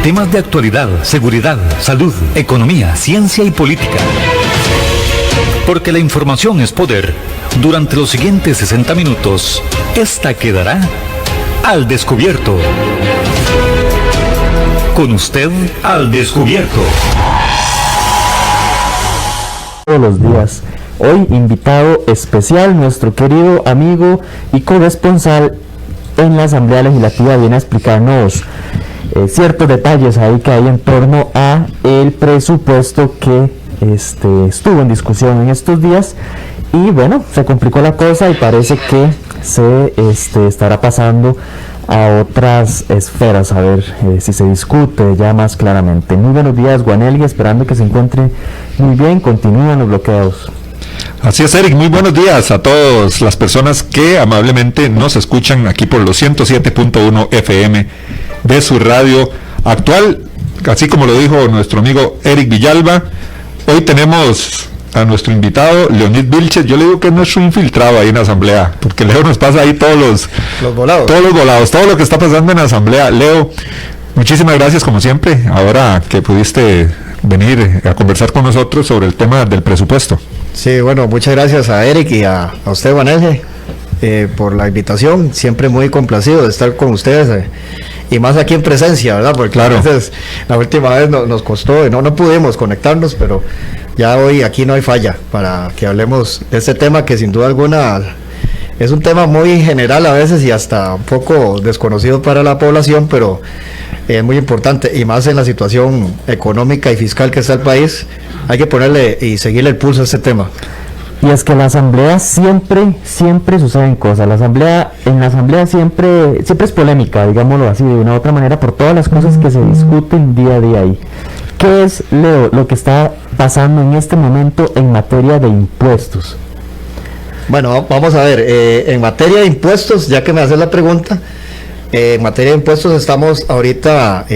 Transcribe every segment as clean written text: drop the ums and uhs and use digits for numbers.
Temas de actualidad, seguridad, salud, economía, ciencia y política. Porque la información es poder. Durante los siguientes 60 minutos, esta quedará al descubierto. Con usted al descubierto. Todos los días. Hoy invitado especial, nuestro querido amigo y corresponsal en la Asamblea Legislativa, viene a explicarnos ciertos detalles ahí que hay en torno a el presupuesto que estuvo en discusión en estos días. Y bueno, se complicó la cosa y parece que se estará pasando a otras esferas, a ver si se discute ya más claramente. Muy buenos días, Guanelli, esperando que se encuentre muy bien. Continúan los bloqueos. Así es, Eric, muy buenos días a todas las personas que amablemente nos escuchan aquí por los 107.1 FM de su radio actual, así como lo dijo nuestro amigo Eric Villalba. Hoy tenemos a nuestro invitado, Leonid Vilches. Yo le digo que es nuestro infiltrado ahí en la asamblea, porque Leo nos pasa ahí todos los volados, todo lo que está pasando en la asamblea. Leo, muchísimas gracias como siempre, ahora que pudiste venir a conversar con nosotros sobre el tema del presupuesto. Sí, bueno, muchas gracias a Eric y a usted, Juan, por la invitación. Siempre muy complacido de estar con ustedes, y más aquí en presencia, ¿verdad? Porque claro, a veces la última vez nos costó, no pudimos conectarnos, pero ya hoy aquí no hay falla para que hablemos de este tema que sin duda alguna es un tema muy general a veces y hasta un poco desconocido para la población, pero es muy importante, y más en la situación económica y fiscal que está el país. Hay que ponerle y seguirle el pulso a este tema. Y es que en la asamblea siempre suceden cosas. En la asamblea siempre es polémica, digámoslo así, de una u otra manera, por todas las cosas que se discuten día a día ahí. ¿Qué es, Leo, lo que está pasando en este momento en materia de impuestos? Bueno, vamos a ver, en materia de impuestos, ya que me haces la pregunta, en materia de impuestos estamos ahorita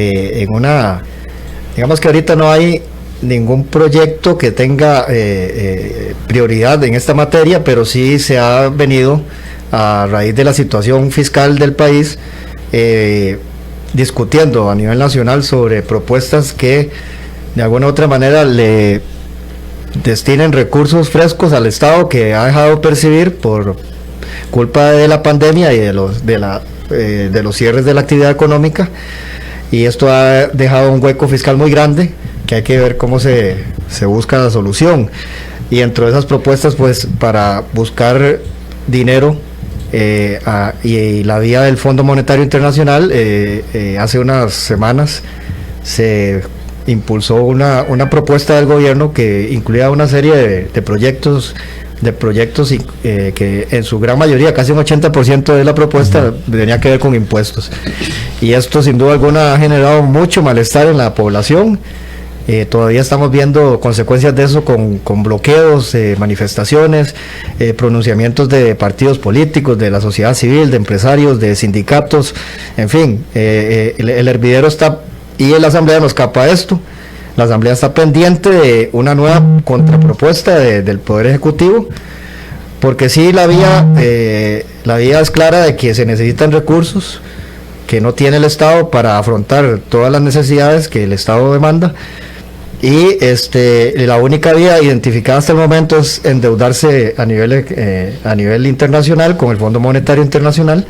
digamos que ahorita no hay ningún proyecto que tenga prioridad en esta materia, pero sí se ha venido, a raíz de la situación fiscal del país, discutiendo a nivel nacional sobre propuestas que de alguna u otra manera le destinen recursos frescos al Estado, que ha dejado de percibir por culpa de la pandemia y de los cierres de la actividad económica, y esto ha dejado un hueco fiscal muy grande que hay que ver cómo se busca la solución. Y dentro de esas propuestas, pues, para buscar dinero y la vía del Fondo Monetario Internacional, hace unas semanas se impulsó una propuesta del gobierno que incluía una serie de proyectos que en su gran mayoría, casi un 80% de la propuesta, tenía que ver con impuestos. Y esto sin duda alguna ha generado mucho malestar en la población. Todavía estamos viendo consecuencias de eso con bloqueos, manifestaciones, pronunciamientos de partidos políticos, de la sociedad civil, de empresarios, de sindicatos, en fin, el hervidero está, y la Asamblea no escapa a esto. La Asamblea está pendiente de una nueva contrapropuesta del Poder Ejecutivo, porque sí, la vía es clara de que se necesitan recursos que no tiene el Estado para afrontar todas las necesidades que el Estado demanda. Y la única vía identificada hasta el momento es endeudarse a nivel internacional con el Fondo Monetario Internacional,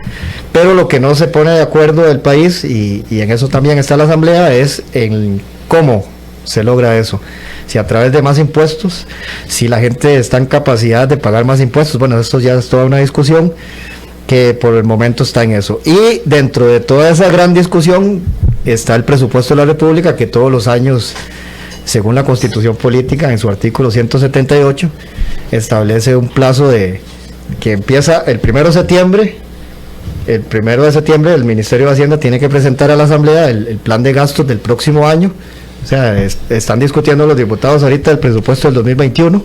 pero lo que no se pone de acuerdo el país, y en eso también está la Asamblea, es en cómo se logra eso. Si a través de más impuestos, si la gente está en capacidad de pagar más impuestos. Bueno, esto ya es toda una discusión que por el momento está en eso. Y dentro de toda esa gran discusión está el presupuesto de la República, que todos los años, según la Constitución Política, en su artículo 178, establece un plazo que empieza el 1 de septiembre. El 1 de septiembre el Ministerio de Hacienda tiene que presentar a la Asamblea el plan de gastos del próximo año. O sea, están discutiendo los diputados ahorita el presupuesto del 2021.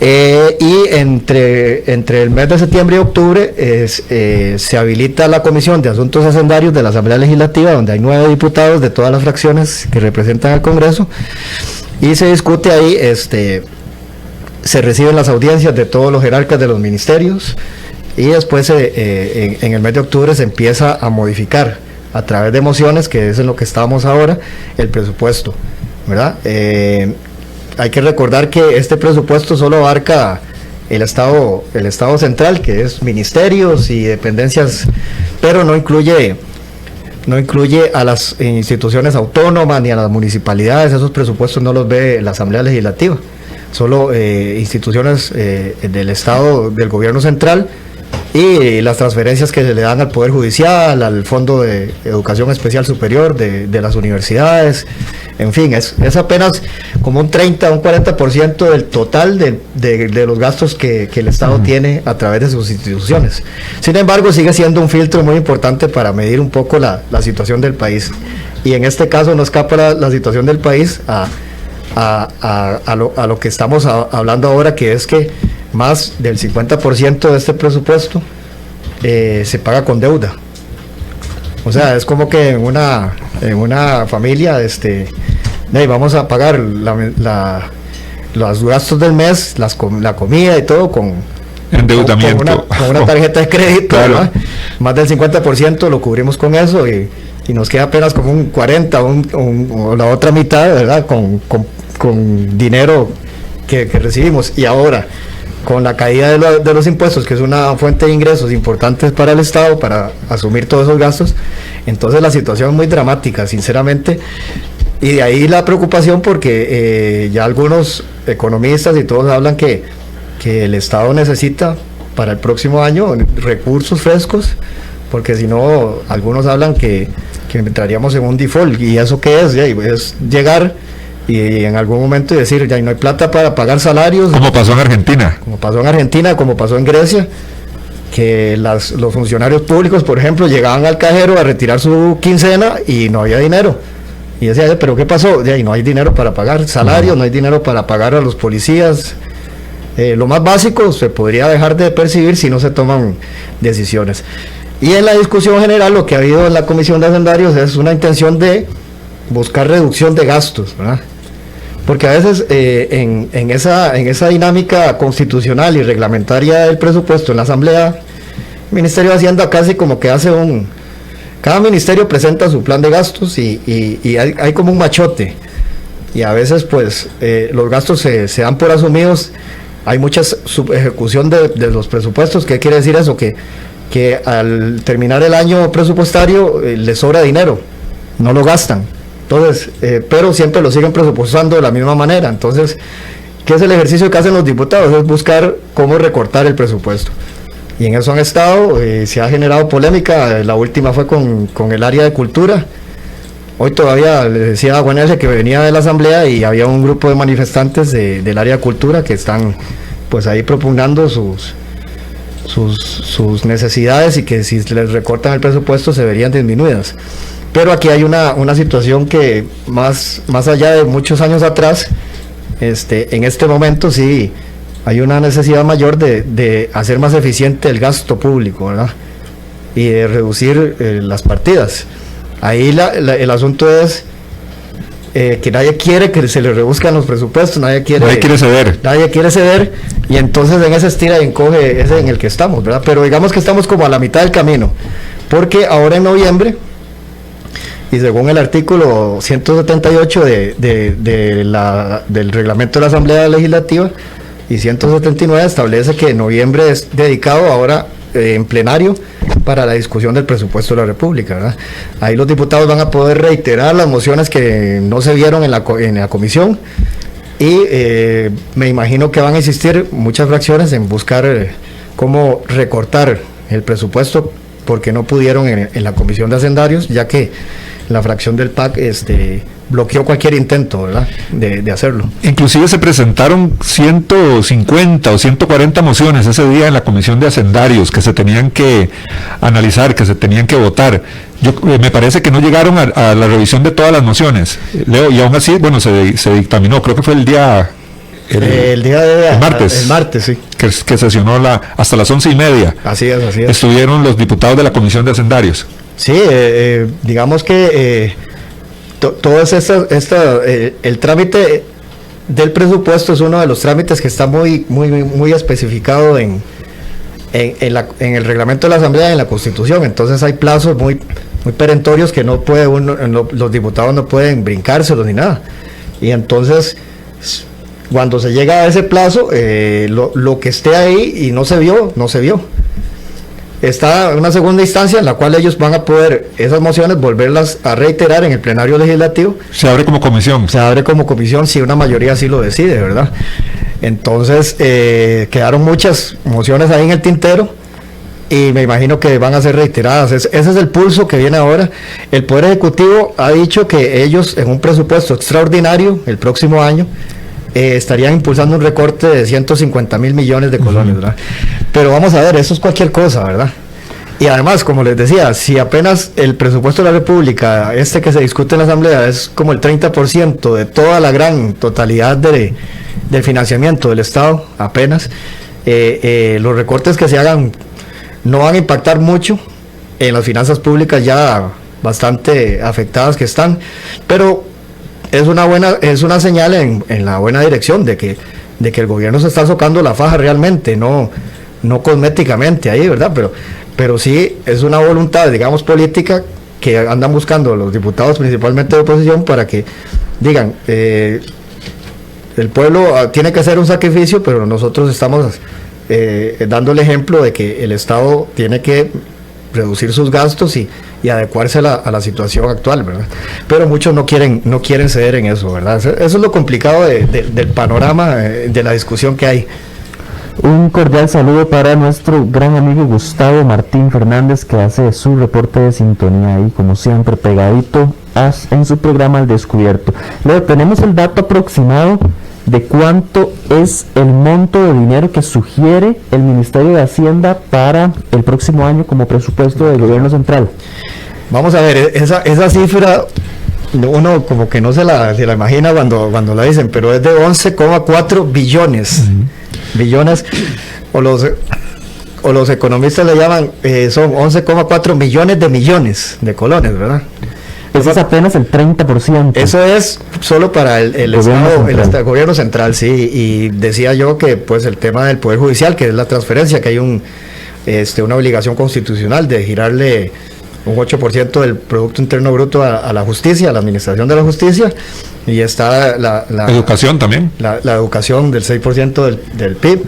Y entre el mes de septiembre y octubre se habilita la Comisión de Asuntos Hacendarios de la Asamblea Legislativa, donde hay 9 diputados de todas las fracciones que representan al Congreso, y se discute ahí, se reciben las audiencias de todos los jerarcas de los ministerios, y después en el mes de octubre se empieza a modificar a través de mociones, que es en lo que estamos ahora, el presupuesto, ¿verdad? Hay que recordar que este presupuesto solo abarca el Estado central, que es ministerios y dependencias, pero no incluye a las instituciones autónomas ni a las municipalidades. Esos presupuestos no los ve la Asamblea Legislativa, solo instituciones del Estado, del gobierno central, y las transferencias que se le dan al Poder Judicial, al Fondo de Educación Especial Superior de las universidades. En fin, es apenas como un 30 o un 40% del total de los gastos que el Estado tiene a través de sus instituciones. Sin embargo, sigue siendo un filtro muy importante para medir un poco la situación del país. Y en este caso no escapa la situación del país a lo que estamos hablando ahora, que es que más del 50% de este presupuesto se paga con deuda. O sea, es como que en una familia vamos a pagar los gastos del mes, la comida y todo con endeudamiento, con una tarjeta de crédito. Claro. Más del 50% lo cubrimos con eso, y nos queda apenas como un 40% o la otra mitad, ¿verdad? Con dinero que recibimos. Y ahora, con la caída de los impuestos, que es una fuente de ingresos importantes para el Estado, para asumir todos esos gastos, entonces la situación es muy dramática, sinceramente. Y de ahí la preocupación, porque ya algunos economistas y todos hablan que el Estado necesita para el próximo año recursos frescos, porque si no, algunos hablan que entraríamos en un default. ¿Y eso qué es? Es llegar y en algún momento decir, ya no hay plata para pagar salarios. Como pasó en Argentina. Como pasó en Grecia, que los funcionarios públicos, por ejemplo, llegaban al cajero a retirar su quincena y no había dinero. Y decía, ¿pero qué pasó? Ya, y no hay dinero para pagar salarios, no hay dinero para pagar a los policías. Lo más básico se podría dejar de percibir si no se toman decisiones. Y en la discusión general, lo que ha habido en la Comisión de Hacendarios es una intención de buscar reducción de gastos, ¿verdad? Porque a veces en esa dinámica constitucional y reglamentaria del presupuesto en la Asamblea, el Ministerio de Hacienda casi como que hace cada ministerio presenta su plan de gastos y hay como un machote, y a veces pues los gastos se dan por asumidos. Hay mucha subejecución de los presupuestos. ¿Qué quiere decir eso? Que al terminar el año presupuestario les sobra dinero, no lo gastan. Entonces, pero siempre lo siguen presupuestando de la misma manera. Entonces, ¿qué es el ejercicio que hacen los diputados? Es buscar cómo recortar el presupuesto. Y en eso han estado, se ha generado polémica. La última fue con el área de cultura. Hoy todavía le decía a Guanese que venía de la Asamblea y había un grupo de manifestantes del área de cultura que están pues ahí propugnando sus necesidades, y que si les recortan el presupuesto se verían disminuidas. Pero aquí hay una situación que más allá de muchos años atrás, en este momento sí hay una necesidad mayor de hacer más eficiente el gasto público, ¿verdad? Y de reducir las partidas. Ahí el asunto es que nadie quiere que se le reduzcan los presupuestos, nadie quiere ceder, y entonces en ese estira y encoge es en el que estamos, ¿verdad? Pero digamos que estamos como a la mitad del camino, porque ahora en noviembre, y según el artículo 178 del reglamento de la Asamblea Legislativa y 179, establece que noviembre es dedicado ahora en plenario para la discusión del presupuesto de la República, ¿verdad? Ahí los diputados van a poder reiterar las mociones que no se vieron en la comisión, y me imagino que van a insistir muchas fracciones en buscar cómo recortar el presupuesto, porque no pudieron en la Comisión de Hacendarios, ya que la fracción del PAC bloqueó cualquier intento, ¿verdad?, de hacerlo. Inclusive se presentaron 150 o 140 mociones ese día en la Comisión de Hacendarios que se tenían que analizar, que se tenían que votar. Me parece que no llegaron a la revisión de todas las mociones, Leo, y aún así, bueno, se dictaminó, creo que fue el martes. El martes, sí. Que sesionó hasta las 11:30. Así es. Estuvieron los diputados de la Comisión de Hacendarios. Sí, digamos que todo el trámite del presupuesto es uno de los trámites que está muy especificado en el reglamento de la Asamblea y en la Constitución. Entonces hay plazos muy perentorios que no puede los diputados no pueden brincárselos ni nada. Y entonces, cuando se llega a ese plazo, lo que esté ahí y no se vio. Está una segunda instancia en la cual ellos van a poder esas mociones volverlas a reiterar en el plenario legislativo. Se abre como comisión. Se abre como comisión si una mayoría así lo decide, ¿verdad? Entonces, quedaron muchas mociones ahí en el tintero y me imagino que van a ser reiteradas. Ese es el pulso que viene ahora. El Poder Ejecutivo ha dicho que ellos, en un presupuesto extraordinario el próximo año, estarían impulsando un recorte de 150.000 millones de colones, ¿verdad? Pero vamos a ver, eso es cualquier cosa, ¿verdad? Y además, como les decía, si apenas el presupuesto de la República, que se discute en la Asamblea, es como el 30% de toda la gran totalidad del financiamiento del Estado, apenas, los recortes que se hagan no van a impactar mucho en las finanzas públicas ya bastante afectadas que están, pero es una señal en la buena dirección de que el gobierno se está socando la faja realmente, no cosméticamente ahí, ¿verdad? Pero sí es una voluntad, digamos, política que andan buscando los diputados, principalmente de oposición, para que digan, el pueblo tiene que hacer un sacrificio, pero nosotros estamos dando el ejemplo de que el Estado tiene que reducir sus gastos y adecuarse a la situación actual, ¿verdad? Pero muchos no quieren ceder en eso, ¿verdad? Eso es lo complicado del panorama, de la discusión que hay. Un cordial saludo para nuestro gran amigo Gustavo Martín Fernández, que hace su reporte de sintonía ahí, como siempre, pegadito en su programa Al Descubierto. Luego tenemos el dato aproximado de cuánto es el monto de dinero que sugiere el Ministerio de Hacienda para el próximo año como presupuesto del gobierno central. Vamos a ver, esa cifra uno como que no se la imagina cuando la dicen, pero es de 11,4 billones. Billones, o los economistas le llaman, son 11,4 millones de colones, ¿verdad? Eso es apenas el 30%. Eso es solo para el Estado, el gobierno central, sí. Y decía yo que pues el tema del Poder Judicial, que es la transferencia, que hay una obligación constitucional de girarle un 8% del Producto Interno Bruto a la justicia, a la administración de la justicia, y está la educación también. La educación del 6% del PIB,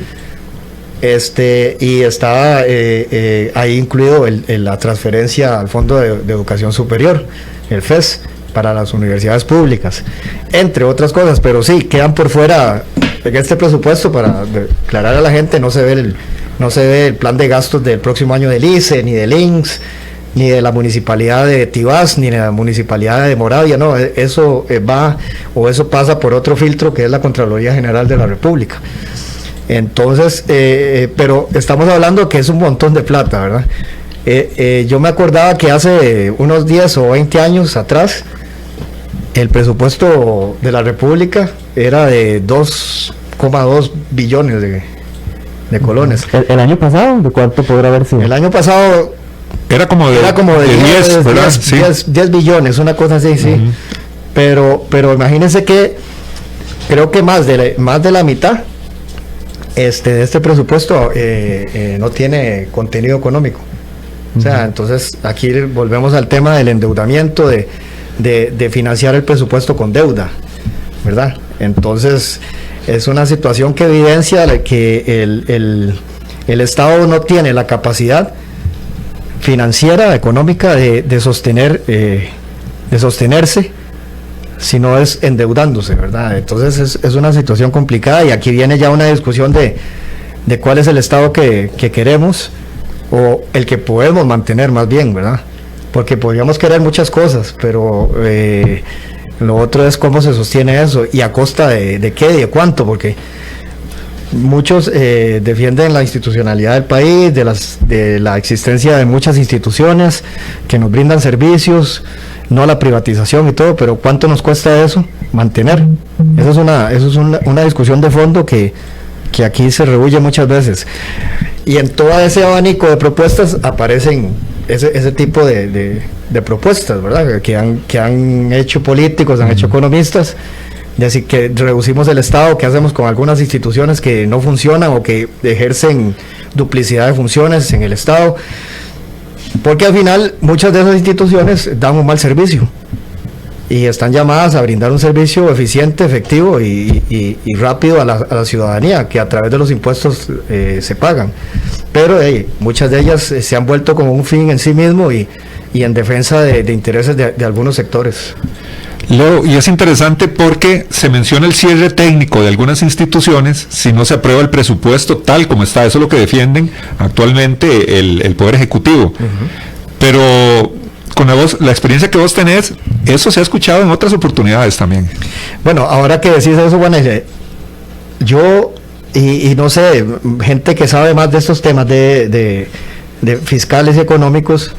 y está ahí incluido la transferencia al Fondo de Educación Superior, el FES, para las universidades públicas, entre otras cosas, pero sí, quedan por fuera en este presupuesto. Para aclarar a la gente, no se ve el plan de gastos del próximo año del ICE, ni del INSS, ni de la municipalidad de Tibás, ni de la municipalidad de Moravia, no, eso eso pasa por otro filtro que es la Contraloría General de la República. Entonces, pero estamos hablando que es un montón de plata, ¿verdad? Yo me acordaba que hace unos 10 o 20 años atrás, el presupuesto de la República era de 2,2 billones de colones. ¿El año pasado? ¿De cuánto podrá haber sido? El año pasado era como de 10, ¿verdad? 10 billones, una cosa así, sí. Pero imagínense que creo que más de la mitad de este presupuesto no tiene contenido económico. O sea, entonces aquí volvemos al tema del endeudamiento, de financiar el presupuesto con deuda, ¿verdad? Entonces es una situación que evidencia que el Estado no tiene la capacidad financiera, económica de sostenerse, sino es endeudándose, ¿verdad? Entonces es una situación complicada, y aquí viene ya una discusión de cuál es el Estado que queremos, o el que podemos mantener más bien, ¿verdad? Porque podríamos querer muchas cosas, pero lo otro es cómo se sostiene eso, y a costa de qué y de cuánto, porque muchos defienden la institucionalidad del país, de la existencia de muchas instituciones que nos brindan servicios, no la privatización y todo, pero ¿cuánto nos cuesta eso mantener? Eso es una discusión de fondo que aquí se rehuye muchas veces, y en todo ese abanico de propuestas aparecen ese tipo de propuestas, ¿verdad? Que han hecho políticos, han hecho economistas, de decir que reducimos el Estado, ¿qué hacemos con algunas instituciones que no funcionan o que ejercen duplicidad de funciones en el Estado? porque al final muchas de esas instituciones dan un mal servicio y están llamadas a brindar un servicio eficiente, efectivo y rápido a la ciudadanía, que a través de los impuestos se pagan. Pero muchas de ellas se han vuelto como un fin en sí mismo y en defensa de intereses de algunos sectores. Leo, y es interesante porque se menciona el cierre técnico de algunas instituciones si no se aprueba el presupuesto tal como está. Eso es lo que defienden actualmente el Poder Ejecutivo. Uh-huh. Pero con la experiencia que vos tenés, eso se ha escuchado en otras oportunidades también. Bueno, ahora que decís eso, bueno, yo y no sé, gente que sabe más de estos temas de fiscales y económicos,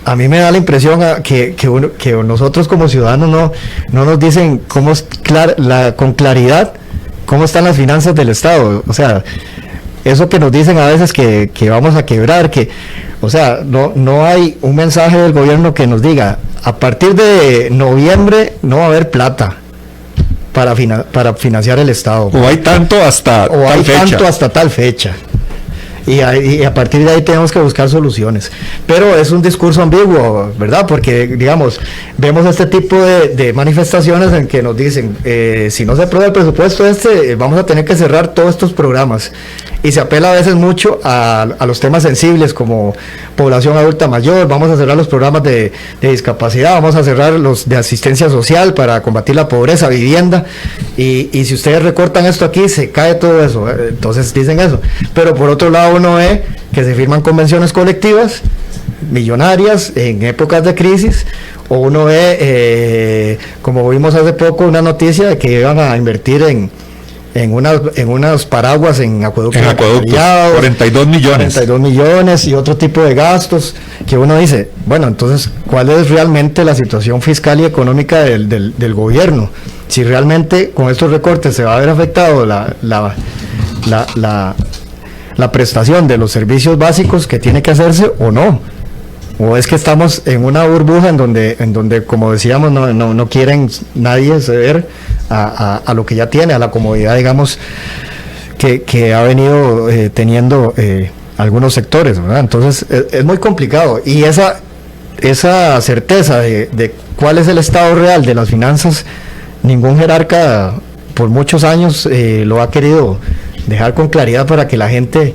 a mí me da la impresión que nosotros como ciudadanos no nos dicen con claridad cómo están las finanzas del Estado. O sea, eso que nos dicen a veces que vamos a quebrar, o sea, no hay un mensaje del gobierno que nos diga, a partir de noviembre no va a haber plata para financiar el Estado. O hay tanto hasta tal fecha. Y a partir de ahí tenemos que buscar soluciones. Pero es un discurso ambiguo, ¿verdad? Porque, digamos, vemos este tipo de manifestaciones en que nos dicen, si no se aprueba el presupuesto vamos a tener que cerrar todos estos programas. Y se apela a veces mucho a los temas sensibles como población adulta mayor, vamos a cerrar los programas de discapacidad, vamos a cerrar los de asistencia social para combatir la pobreza, vivienda, y si ustedes recortan esto aquí, se cae todo eso. Entonces dicen eso. Pero por otro lado uno ve que se firman convenciones colectivas millonarias en épocas de crisis, o uno ve, como vimos hace poco, una noticia de que iban a invertir en unas paraguas en acueductos, 42 millones y otro tipo de gastos, que uno dice, bueno, entonces, ¿cuál es realmente la situación fiscal y económica del gobierno? Si realmente con estos recortes se va a ver afectado la prestación de los servicios básicos que tiene que hacerse o no. O es que estamos en una burbuja en donde como decíamos, no quieren nadie ceder a lo que ya tiene, a la comodidad, digamos, que ha venido teniendo algunos sectores, ¿verdad? Entonces es muy complicado, y esa certeza de cuál es el estado real de las finanzas, ningún jerarca por muchos años lo ha querido dejar con claridad para que la gente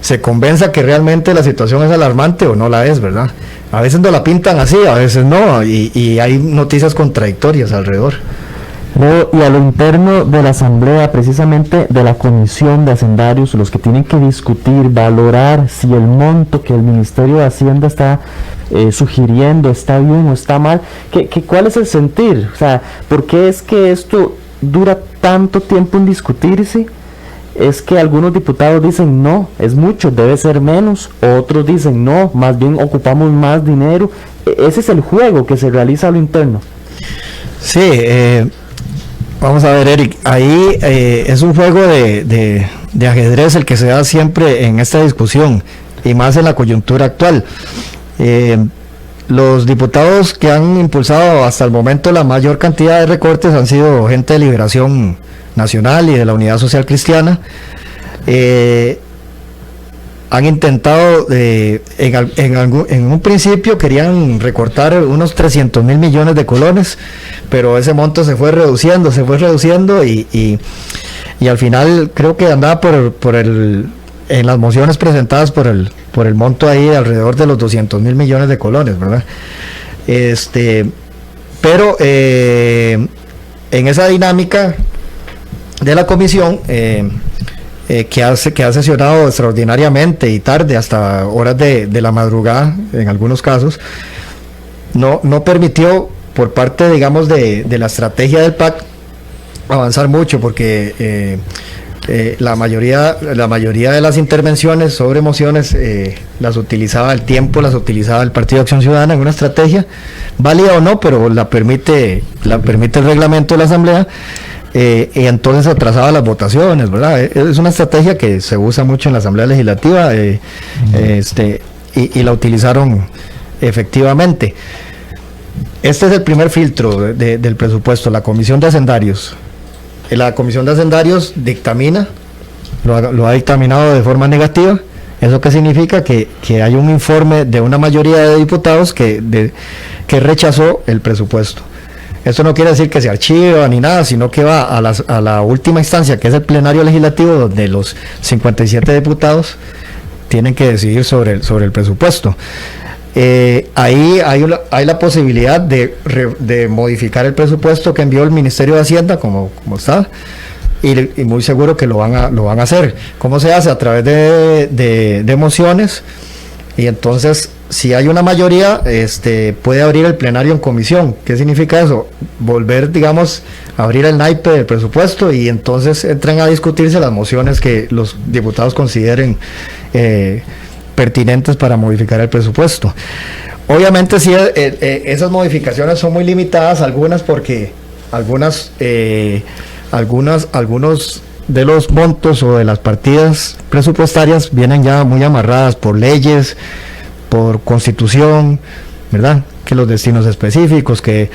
se convenza que realmente la situación es alarmante o no la es, ¿verdad? A veces no la pintan así, a veces no, y hay noticias contradictorias alrededor. Y a lo interno de la Asamblea, precisamente de la Comisión de Hacendarios, los que tienen que discutir, valorar si el monto que el Ministerio de Hacienda está sugiriendo está bien o está mal, ¿cuál es el sentir? O sea, ¿por qué es que esto dura tanto tiempo en discutirse? Es que algunos diputados dicen no, es mucho, debe ser menos, otros dicen no, más bien ocupamos más dinero. Ese es el juego que se realiza a lo interno. Sí, vamos a ver, Eric, ahí es un juego de ajedrez el que se da siempre en esta discusión, y más en la coyuntura actual. Los diputados que han impulsado hasta el momento la mayor cantidad de recortes han sido gente de Liberación Nacional y de la Unidad Social Cristiana. Han intentado, en un principio querían recortar unos 300.000 millones de colones, pero ese monto se fue reduciendo y al final creo que andaba en las mociones presentadas por el monto ahí de alrededor de los 200.000 millones de colones, ¿verdad? Pero en esa dinámica de la comisión, que ha sesionado extraordinariamente y tarde, hasta horas de la madrugada en algunos casos, no permitió, por parte, digamos, de la estrategia del PAC, avanzar mucho, porque la mayoría de las intervenciones sobre mociones las utilizaba el Partido de Acción Ciudadana en una estrategia, válida o no, pero la permite el reglamento de la Asamblea. Y entonces atrasaba las votaciones, ¿verdad? Es una estrategia que se usa mucho en la Asamblea Legislativa, y la utilizaron efectivamente. Este es el primer filtro del presupuesto, la Comisión de Hacendarios. La Comisión de Hacendarios dictamina, lo ha dictaminado de forma negativa, ¿Eso qué significa? Que hay un informe de una mayoría de diputados que rechazó el presupuesto. Esto no quiere decir que se archiva ni nada, sino que va a la última instancia, que es el plenario legislativo, donde los 57 diputados tienen que decidir sobre el presupuesto. Ahí hay la posibilidad de modificar el presupuesto que envió el Ministerio de Hacienda, como está, y muy seguro que lo van a hacer. ¿Cómo se hace? A través de mociones, y entonces, si hay una mayoría, puede abrir el plenario en comisión. ¿Qué significa eso? Volver, digamos, a abrir el naipe del presupuesto, y entonces entran a discutirse las mociones que los diputados consideren pertinentes para modificar el presupuesto. Obviamente sí, esas modificaciones son muy limitadas, algunas porque algunos de los montos o de las partidas presupuestarias vienen ya muy amarradas por leyes, por constitución, ¿verdad? Que los destinos específicos, que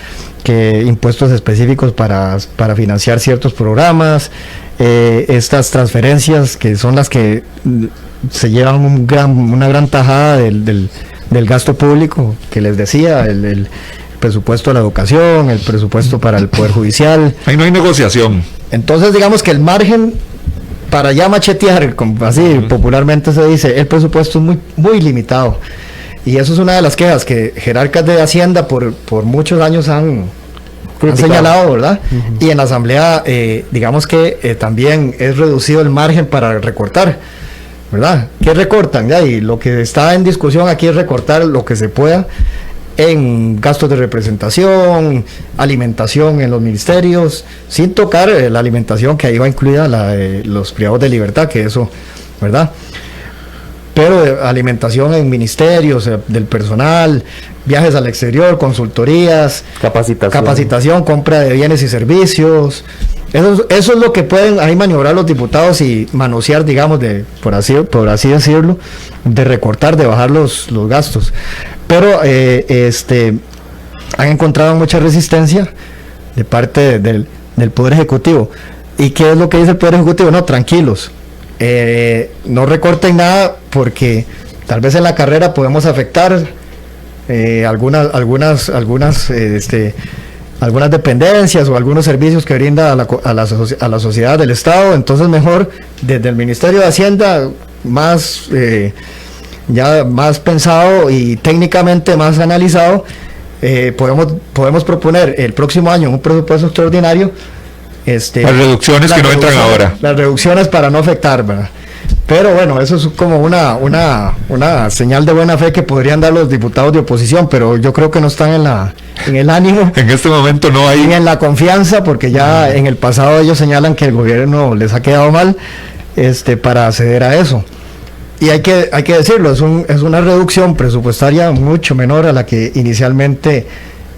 impuestos específicos para financiar ciertos programas, estas transferencias que son las que se llevan una gran tajada del gasto público, que les decía, el presupuesto de la educación, el presupuesto para el Poder Judicial. Ahí no hay negociación. Entonces, digamos que el margen para ya machetear, como así popularmente se dice, el presupuesto es muy, muy limitado. Y eso es una de las quejas que jerarcas de Hacienda por muchos años han señalado, ¿verdad? Y en la Asamblea, digamos que también es reducido el margen para recortar, ¿verdad? ¿Qué recortan? Y lo que está en discusión aquí es recortar lo que se pueda en gastos de representación, alimentación en los ministerios, sin tocar la alimentación, que ahí va incluida los privados de libertad, que eso, ¿verdad? Pero alimentación en ministerios, del personal, viajes al exterior, consultorías, capacitación, compra de bienes y servicios. Eso es lo que pueden ahí maniobrar los diputados y manosear, digamos, por así decirlo, de recortar, de bajar los gastos. Pero han encontrado mucha resistencia de parte del Poder Ejecutivo. ¿Y qué es lo que dice el Poder Ejecutivo? No, tranquilos, no recorten nada, porque tal vez en la carrera podemos afectar algunas dependencias o algunos servicios que brinda a la sociedad del Estado. Entonces, mejor desde el Ministerio de Hacienda, ya más pensado y técnicamente más analizado, podemos proponer el próximo año un presupuesto extraordinario. Las reducciones que no entran ahora. Las reducciones para no afectar, ¿verdad? Pero bueno, eso es como una señal de buena fe que podrían dar los diputados de oposición, pero yo creo que no están en el ánimo. En este momento no hay. Ni en la confianza, porque ya en el pasado ellos señalan que el gobierno les ha quedado mal para acceder a eso. Y hay que decirlo, es una reducción presupuestaria mucho menor a la que inicialmente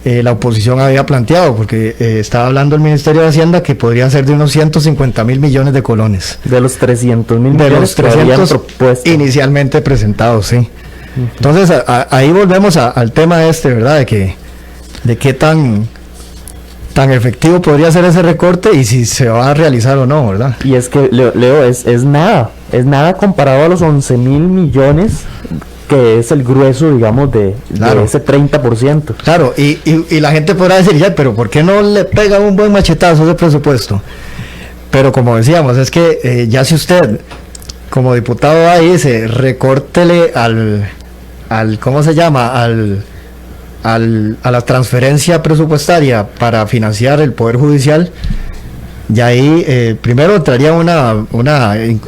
la oposición había planteado, porque estaba hablando el Ministerio de Hacienda que podría ser de unos 150.000 millones de colones. De los 300.000 millones de los 300 inicialmente presentados, sí. Entonces, ahí volvemos al tema ¿verdad? De qué tan efectivo podría ser ese recorte y si se va a realizar o no, ¿verdad? Y es que, Leo, es nada comparado a los 11.000 millones, que es el grueso, digamos, de ese 30%. Claro, y la gente podrá decir, ya, pero ¿por qué no le pega un buen machetazo de presupuesto? Pero como decíamos, es que ya si usted, como diputado ahí, dice, recórtele al ¿cómo se llama? A la transferencia presupuestaria para financiar el Poder Judicial, y ahí primero entraría un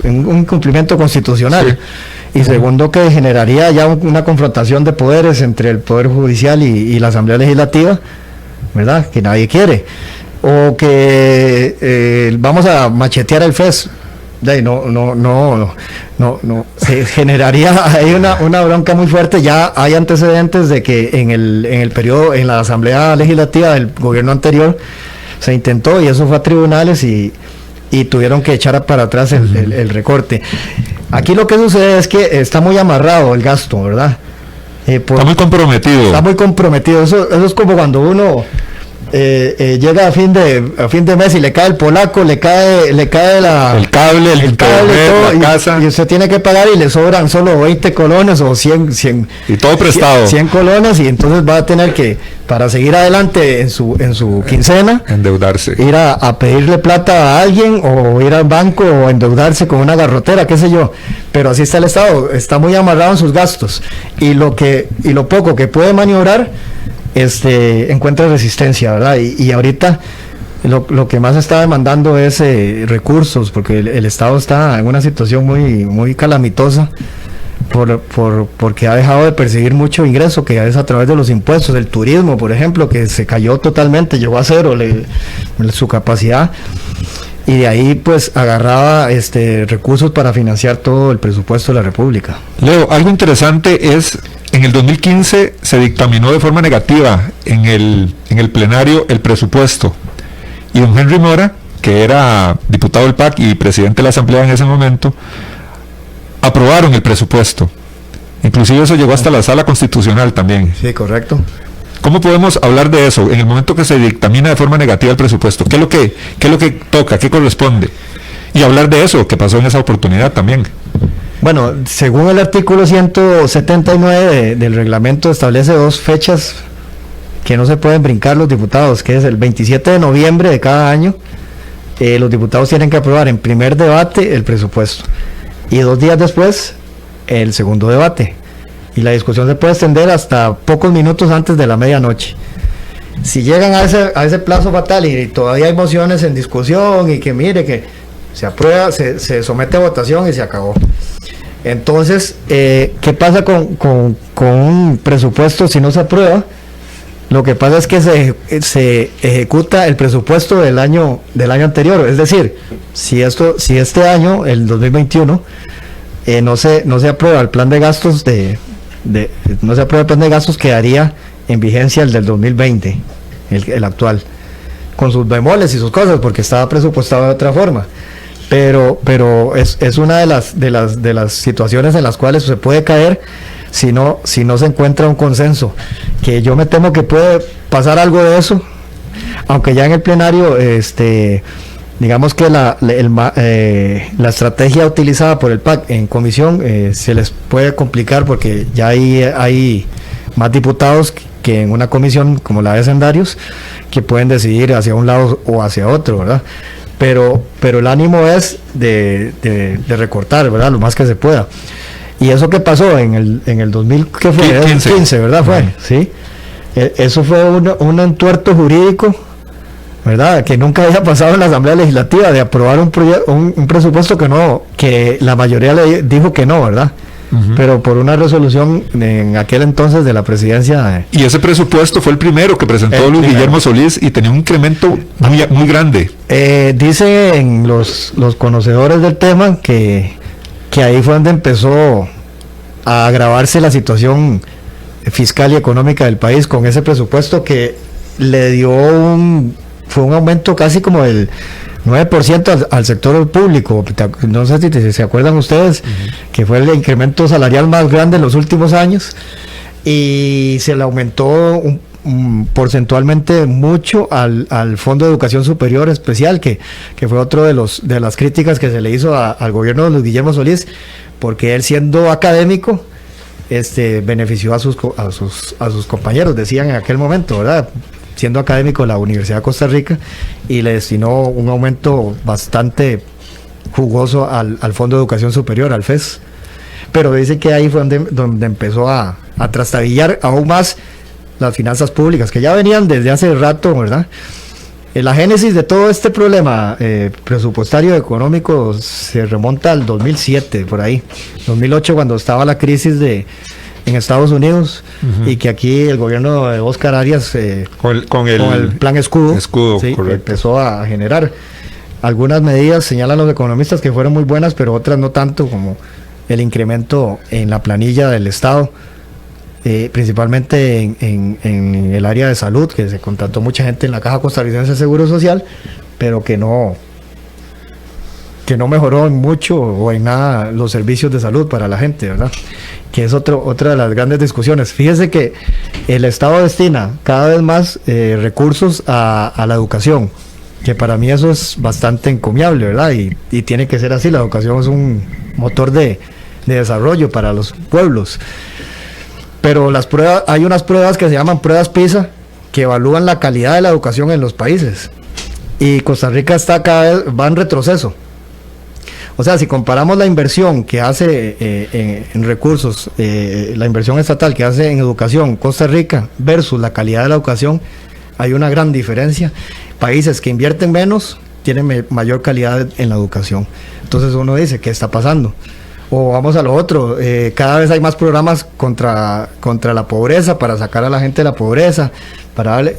incumplimiento constitucional. Sí. Y segundo, que generaría ya una confrontación de poderes entre el Poder Judicial y la Asamblea Legislativa, ¿verdad? Que nadie quiere. O que vamos a machetear el FES. No. Se generaría ahí una bronca muy fuerte. Ya hay antecedentes de que en el periodo, en la Asamblea Legislativa del gobierno anterior, se intentó, y eso fue a tribunales, y tuvieron que echar para atrás el recorte. Aquí lo que sucede es que está muy amarrado el gasto, ¿verdad? Está muy comprometido. Está muy comprometido. Eso es como cuando uno llega a fin de mes y le cae el polaco, le cae el cable, el internet, todo, la casa. Y usted tiene que pagar y le sobran solo 20 colones o 100 y todo prestado. 100 colones, y entonces va a tener que, para seguir adelante en su quincena, endeudarse. Ir a pedirle plata a alguien, o ir al banco, o endeudarse con una garrotera, qué sé yo. Pero así está el Estado, está muy amarrado en sus gastos, y lo poco que puede maniobrar encuentra resistencia, ¿verdad? Y ahorita lo que más está demandando es recursos, porque el Estado está en una situación muy, muy calamitosa porque ha dejado de percibir mucho ingreso, que es a través de los impuestos. El turismo, por ejemplo, que se cayó totalmente, llegó a cero su capacidad, y de ahí pues agarraba recursos para financiar todo el presupuesto de la República. Leo, algo interesante es, en el 2015 se dictaminó de forma negativa en el plenario el presupuesto, y don Henry Mora, que era diputado del PAC y presidente de la Asamblea en ese momento, aprobaron el presupuesto. Inclusive eso llegó hasta la Sala Constitucional también. Sí, correcto. ¿Cómo podemos hablar de eso en el momento que se dictamina de forma negativa el presupuesto? ¿Qué es lo que toca? ¿Qué corresponde? Y hablar de eso que pasó en esa oportunidad también. Bueno, según el artículo 179 del reglamento, establece 2 fechas que no se pueden brincar los diputados, que es el 27 de noviembre de cada año. Los diputados tienen que aprobar en primer debate el presupuesto, y 2 días después el segundo debate, y la discusión se puede extender hasta pocos minutos antes de la medianoche. Si llegan a ese plazo fatal y todavía hay mociones en discusión, y que mire que se aprueba, se somete a votación y se acabó. Entonces, ¿qué pasa con un presupuesto si no se aprueba? Lo que pasa es que se ejecuta el presupuesto del año anterior. Es decir, si este año, el 2021, no se aprueba el plan de gastos no se aprueba el plan de gastos, quedaría en vigencia el del 2020, el actual, con sus bemoles y sus cosas, porque estaba presupuestado de otra forma. Pero es una de las situaciones en las cuales se puede caer si no se encuentra un consenso, que yo me temo que puede pasar algo de eso, aunque ya en el plenario digamos que la estrategia utilizada por el PAC en comisión se les puede complicar, porque ya hay más diputados que en una comisión como la de Hacendarios, que pueden decidir hacia un lado o hacia otro, ¿verdad? Pero el ánimo es de recortar, ¿verdad?, lo más que se pueda. Y eso que pasó en el 2000, ¿qué fue? 15, ¿verdad? Fue, sí. Eso fue un entuerto jurídico, ¿verdad?, que nunca había pasado en la Asamblea Legislativa, de aprobar un presupuesto que la mayoría le dijo que no, ¿verdad? Uh-huh. Pero por una resolución en aquel entonces de la presidencia. Y ese presupuesto fue el primero que presentó Luis Guillermo Solís, y tenía un incremento muy grande. Dicen los conocedores del tema que ahí fue donde empezó a agravarse la situación fiscal y económica del país, con ese presupuesto que le dio fue un aumento casi como del 9% al sector público. No sé si se acuerdan ustedes, uh-huh, que fue el incremento salarial más grande en los últimos años, y se le aumentó porcentualmente mucho al Fondo de Educación Superior Especial, que fue otro de las críticas que se le hizo al gobierno de Luis Guillermo Solís, porque él, siendo académico, benefició a sus compañeros, decían en aquel momento, ¿verdad?, siendo académico de la Universidad de Costa Rica, y le destinó un aumento bastante jugoso al Fondo de Educación Superior, al FES. Pero dice que ahí fue donde empezó a trastabillar aún más las finanzas públicas, que ya venían desde hace rato, ¿verdad? La génesis de todo este problema presupuestario económico se remonta al 2007, por ahí, 2008, cuando estaba la crisis en Estados Unidos, uh-huh, y que aquí el gobierno de Óscar Arias con el plan escudo, ¿sí?, empezó a generar algunas medidas, señalan los economistas, que fueron muy buenas, pero otras no tanto, como el incremento en la planilla del Estado, principalmente en el área de salud, que se contrató mucha gente en la Caja Costarricense de Seguro Social, pero que no mejoró en mucho o en nada los servicios de salud para la gente, ¿verdad? es otra de las grandes discusiones. Fíjese que el Estado destina cada vez más recursos a la educación, que para mí eso es bastante encomiable, ¿verdad? Y tiene que ser así. La educación es un motor de desarrollo para los pueblos. Pero hay unas pruebas que se llaman pruebas PISA, que evalúan la calidad de la educación en los países. Y Costa Rica va en retroceso. O sea, si comparamos la inversión que hace en recursos, la inversión estatal que hace en educación Costa Rica versus la calidad de la educación, hay una gran diferencia. Países que invierten menos tienen mayor calidad en la educación. Entonces uno dice, ¿qué está pasando? O vamos a lo otro, cada vez hay más programas contra la pobreza, para sacar a la gente de la pobreza,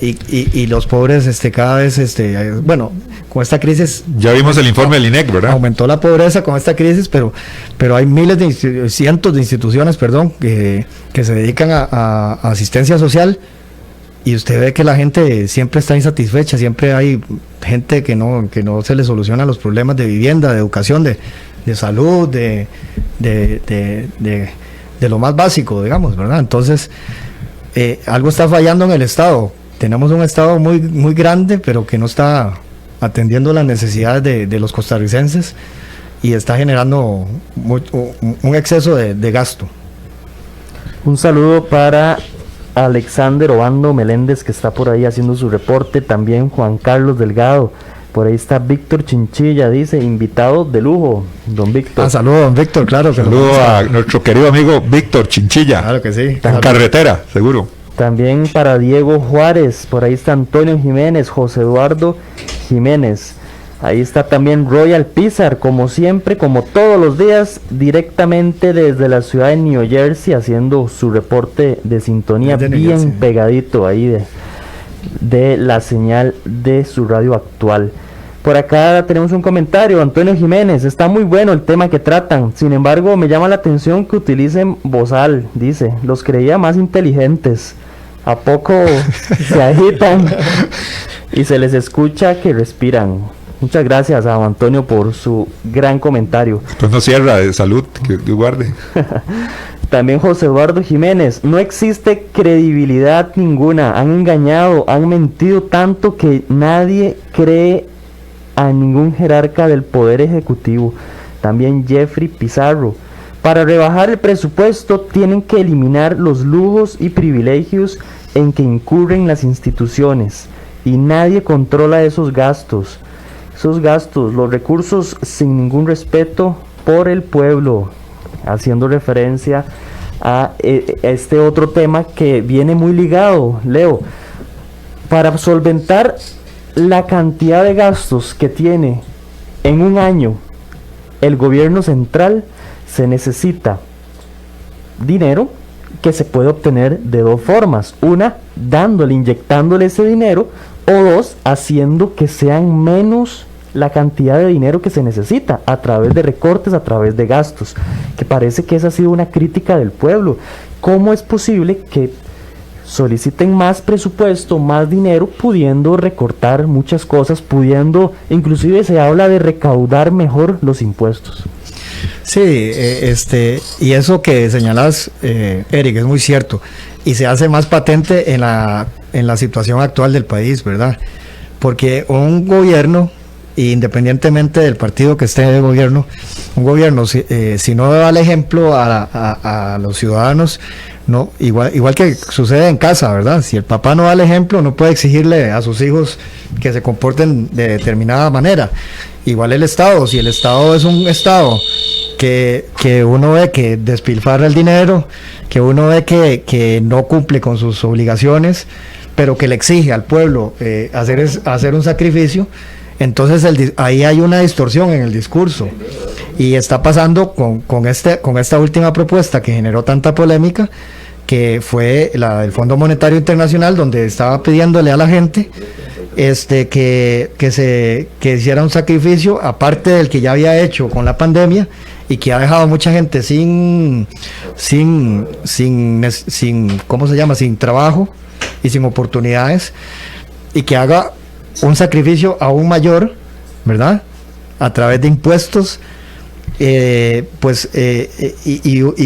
y los pobres cada vez, bueno, con esta crisis... Ya vimos el informe del INEC, ¿verdad? Aumentó la pobreza con esta crisis, pero hay cientos de instituciones, que se dedican a asistencia social, y usted ve que la gente siempre está insatisfecha, siempre hay gente que no se le soluciona los problemas de vivienda, de educación, de salud, de lo más básico, digamos, ¿verdad? Entonces, algo está fallando en el Estado. Tenemos un Estado muy, muy grande, pero que no está atendiendo las necesidades de los costarricenses, y está generando un exceso de gasto. Un saludo para Alexander Obando Meléndez, que está por ahí haciendo su reporte. También Juan Carlos Delgado. Por ahí está Víctor Chinchilla, dice, invitado de lujo, don Víctor. Saludo, don Víctor, claro. Saludo a nuestro querido amigo Víctor Chinchilla. Claro que sí. En claro. carretera, seguro. También para Diego Juárez, por ahí está Antonio Jiménez, José Eduardo Jiménez. Ahí está también Royal Pizar, como siempre, como todos los días, directamente desde la ciudad de New Jersey, haciendo su reporte de sintonía bien pegadito ahí de la señal de su radio actual. Por acá tenemos un comentario, Antonio Jiménez, está muy bueno el tema que tratan, sin embargo me llama la atención que utilicen bozal, dice, los creía más inteligentes, ¿a poco se agitan y se les escucha que respiran? Muchas gracias a Antonio por su gran comentario. Pues no cierra, de salud, que Dios guarde. También José Eduardo Jiménez, no existe credibilidad ninguna, han engañado, han mentido tanto que nadie cree a ningún jerarca del Poder Ejecutivo. También Jeffrey Pizarro, para rebajar el presupuesto tienen que eliminar los lujos y privilegios en que incurren las instituciones y nadie controla esos gastos, los recursos sin ningún respeto por el pueblo, haciendo referencia a este otro tema que viene muy ligado, Leo, para solventar la cantidad de gastos que tiene en un año el gobierno central. Se necesita dinero que se puede obtener de dos formas: una, inyectándole ese dinero, o dos, haciendo que sean menos la cantidad de dinero que se necesita a través de recortes, a través de gastos, que parece que esa ha sido una crítica del pueblo. ¿Cómo es posible que soliciten más presupuesto, más dinero, pudiendo recortar muchas cosas, inclusive se habla de recaudar mejor los impuestos? Sí, y eso que señalas, Eric, es muy cierto, y se hace más patente en la situación actual del país, ¿verdad? Porque un gobierno, independientemente del partido que esté en el gobierno, un gobierno si no da el ejemplo a los ciudadanos, no, igual que sucede en casa, ¿verdad? Si el papá no da el ejemplo, no puede exigirle a sus hijos que se comporten de determinada manera. Igual el Estado, si el Estado es un Estado que uno ve que despilfarra el dinero, que uno ve que no cumple con sus obligaciones, pero que le exige al pueblo hacer un sacrificio, entonces ahí hay una distorsión en el discurso, y está pasando con esta última propuesta que generó tanta polémica, que fue la del Fondo Monetario Internacional, donde estaba pidiéndole a la gente que hiciera un sacrificio aparte del que ya había hecho con la pandemia, y que ha dejado a mucha gente sin ¿cómo se llama?, sin trabajo y sin oportunidades, y que haga un sacrificio aún mayor, ¿verdad?, a través de impuestos y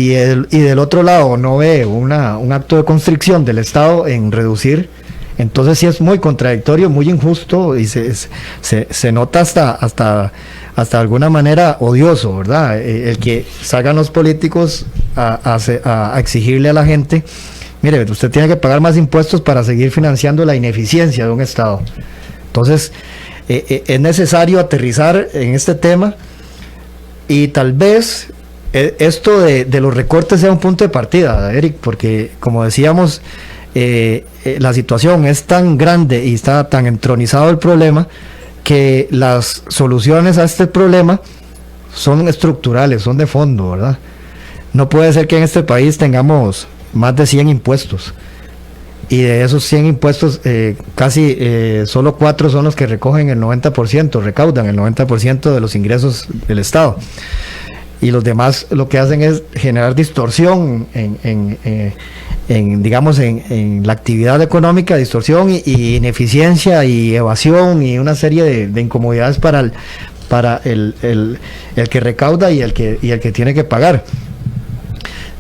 del otro lado no ve un acto de constricción del Estado en reducir, entonces sí es muy contradictorio, muy injusto, y se nota hasta de alguna manera odioso, ¿verdad? El que salgan los políticos a exigirle a la gente: mire, usted tiene que pagar más impuestos para seguir financiando la ineficiencia de un Estado. Entonces, es necesario aterrizar en este tema, y tal vez esto de los recortes sea un punto de partida, Eric, porque como decíamos, la situación es tan grande y está tan entronizado el problema, que las soluciones a este problema son estructurales, son de fondo, ¿verdad? No puede ser que en este país tengamos más de 100 impuestos, y de esos 100 impuestos casi solo 4 son los que recogen el 90%, recaudan el 90% de los ingresos del Estado, y los demás lo que hacen es generar distorsión digamos en la actividad económica, distorsión y ineficiencia y evasión y una serie de incomodidades para el que recauda y el que tiene que pagar,